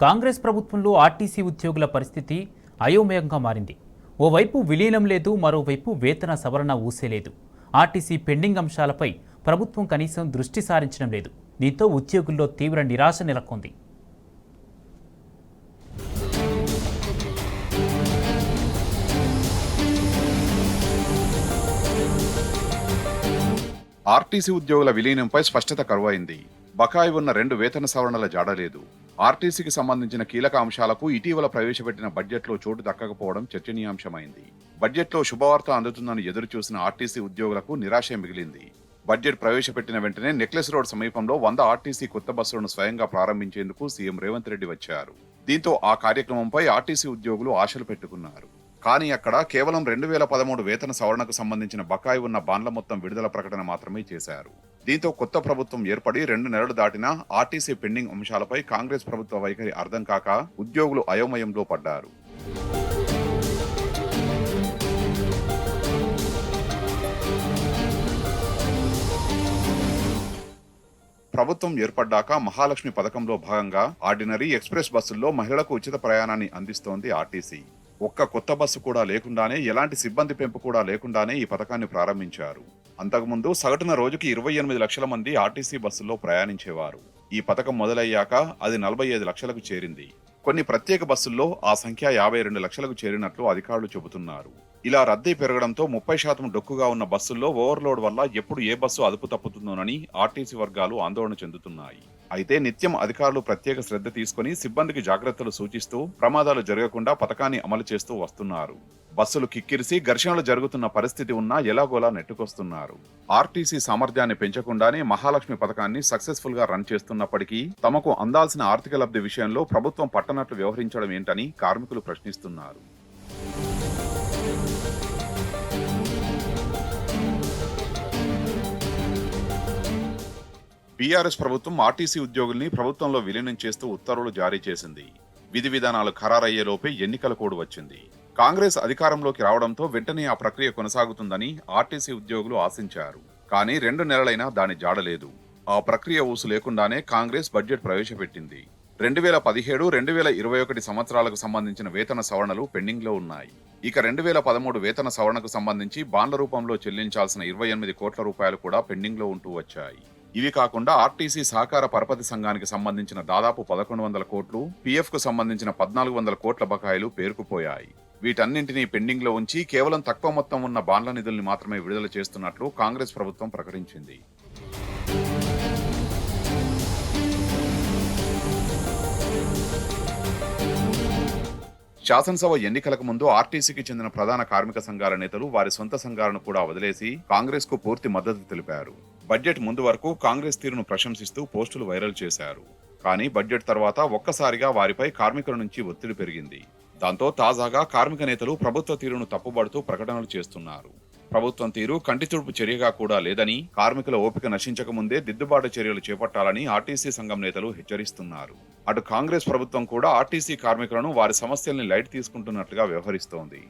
కాంగ్రెస్ ప్రభుత్వంలో ఆర్టీసీ ఉద్యోగుల పరిస్థితి అయోమయంగా మారింది. ఓవైపు విలీనం లేదు, మరోవైపు వేతన సవరణ ఊసేలేదు. ఆర్టీసీ పెండింగ్ అంశాలపై ప్రభుత్వం కనీసం దృష్టి సారించడం లేదు. దీంతో ఉద్యోగుల్లో తీవ్ర నిరాశ నెలకొంది. ఆర్టీసీ ఉద్యోగుల విలీనంపై స్పష్టత కరువైంది. బకాయి ఉన్న 2 వేతన సవరణల జాడలేదు. ఆర్టీసీకి సంబంధించిన కీలక అంశాలకు ఇటీవల ప్రవేశపెట్టిన బడ్జెట్లో చోటు దక్కకపోవడం చర్చనీయాంశమైంది. బడ్జెట్లో శుభవార్త అందుతుందని ఎదురుచూసిన ఆర్టీసీ ఉద్యోగులకు నిరాశే మిగిలింది. బడ్జెట్ ప్రవేశపెట్టిన వెంటనే నెక్లెస్ రోడ్ సమీపంలో 100 ఆర్టీసీ కొత్త బస్సులను స్వయంగా ప్రారంభించేందుకు సీఎం రేవంత్ రెడ్డి వచ్చారు. దీంతో ఆ కార్యక్రమంపై ఆర్టీసీ ఉద్యోగులు ఆశలు పెట్టుకున్నారు. కానీ అక్కడ కేవలం 2013 వేతన సవరణకు సంబంధించిన బకాయి ఉన్న బాండ్ల మొత్తం విడుదల ప్రకటన మాత్రమే చేశారు. దీంతో కొత్త ప్రభుత్వం ఏర్పడి 2 నెలలు దాటినా ఆర్టీసీ పెండింగ్ అంశాలపై కాంగ్రెస్ ప్రభుత్వ వైఖరి అర్థం కాక ఉద్యోగులు అయోమయంలో పడ్డారు. ప్రభుత్వం ఏర్పడ్డాక మహాలక్ష్మి పథకంలో భాగంగా ఆర్డినరీ, ఎక్స్ప్రెస్ బస్సుల్లో మహిళలకు ఉచిత ప్రయాణాన్ని అందిస్తోంది ఆర్టీసీ. ఒక్క కొత్త బస్సు కూడా లేకుండానే, ఎలాంటి సిబ్బంది పెంపు కూడా లేకుండానే ఈ పథకాన్ని ప్రారంభించారు. అంతకుముందు సగటున రోజుకి 28 లక్షల మంది ఆర్టీసీ బస్సుల్లో ప్రయాణించేవారు. ఈ పథకం మొదలయ్యాక అది 45 లక్షలకు చేరింది. కొన్ని ప్రత్యేక బస్సుల్లో ఆ సంఖ్య 52 లక్షలకు చేరినట్లు అధికారులు చెబుతున్నారు. ఇలా రద్దీ పెరగడంతో 30% డొక్కుగా ఉన్న బస్సుల్లో ఓవర్లోడ్ వల్ల ఎప్పుడు ఏ బస్సు అదుపు తప్పుతుందోనని ఆర్టీసీ వర్గాలు ఆందోళన చెందుతున్నాయి. అయితే నిత్యం అధికారులు ప్రత్యేక శ్రద్ధ తీసుకుని సిబ్బందికి జాగ్రత్తలు సూచిస్తూ ప్రమాదాలు జరగకుండా పథకాన్ని అమలు చేస్తూ వస్తున్నారు. బస్సులు కిక్కిరిసి ఘర్షణలు జరుగుతున్న పరిస్థితి ఉన్నా ఎలాగోలా నెట్టుకొస్తున్నారు. ఆర్టీసీ సామర్థ్యాన్ని పెంచకుండానే మహాలక్ష్మి పథకాన్ని సక్సెస్ఫుల్ గా రన్ చేస్తున్నప్పటికీ తమకు అందాల్సిన ఆర్థిక లబ్ధి విషయంలో ప్రభుత్వం పట్టనట్లు వ్యవహరించడం ఏంటని కార్మికులు ప్రశ్నిస్తున్నారు. బీఆర్ఎస్ ప్రభుత్వం ఆర్టీసీ ఉద్యోగుల్ని ప్రభుత్వంలో విలీనం చేస్తూ ఉత్తర్వులు జారీ చేసింది. విధి విధానాలు ఖరారయ్యేలోపే ఎన్నికల కోడ్ వచ్చింది. కాంగ్రెస్ అధికారంలోకి రావడంతో వెంటనే ఆ ప్రక్రియ కొనసాగుతుందని ఆర్టీసీ ఉద్యోగులు ఆశించారు. కానీ 2 నెలలైనా దాని జాడలేదు. ఆ ప్రక్రియ ఊసు లేకుండానే కాంగ్రెస్ బడ్జెట్ ప్రవేశపెట్టింది. 2017, 2021 సంవత్సరాలకు సంబంధించిన వేతన సవరణలు పెండింగ్ లో ఉన్నాయి. ఇక 2013 వేతన సవరణకు సంబంధించి బాండ్ల రూపంలో చెల్లించాల్సిన 28 కోట్ల రూపాయలు కూడా పెండింగ్ లో ఉంటూ వచ్చాయి. ఇవి కాకుండా ఆర్టీసీ సహకార పరపతి సంఘానికి సంబంధించిన దాదాపు 1100 కోట్లు, పీఎఫ్ కు సంబంధించిన 1400 కోట్ల బకాయిలు పేరుకుపోయాయి. వీటన్నింటినీ పెండింగ్ లో ఉంచి కేవలం తక్కువ మొత్తం ఉన్న బాండ్ల నిధుల్ని మాత్రమే విడుదల చేస్తున్నట్లు కాంగ్రెస్ ప్రభుత్వం ప్రకటించింది. శాసనసభ ఎన్నికలకు ముందు ఆర్టీసీకి చెందిన ప్రధాన కార్మిక సంఘాల నేతలు వారి సొంత సంఘాలను కూడా వదిలేసి కాంగ్రెస్ కు పూర్తి మద్దతు తెలిపారు. బడ్జెట్ ముందు వరకు కాంగ్రెస్ తీరును ప్రశంసిస్తూ పోస్టులు వైరల్ చేశారు. కానీ బడ్జెట్ తర్వాత ఒక్కసారిగా వారిపై కార్మికుల నుంచి ఒత్తిడి పెరిగింది. దాంతో తాజాగా కార్మిక నేతలు ప్రభుత్వ తీరును తప్పుబడుతూ ప్రకటనలు చేస్తున్నారు. ప్రభుత్వం తీరు కంటితుడుపు చర్యగా కూడా లేదని, కార్మికుల ఓపిక నశించక ముందే దిద్దుబాటు చర్యలు చేపట్టాలని ఆర్టీసీ సంఘం నేతలు హెచ్చరిస్తున్నారు. అటు కాంగ్రెస్ ప్రభుత్వం కూడా ఆర్టీసీ కార్మికులను వారి సమస్యల్ని లైట్ తీసుకుంటున్నట్లుగా వ్యవహరిస్తోంది.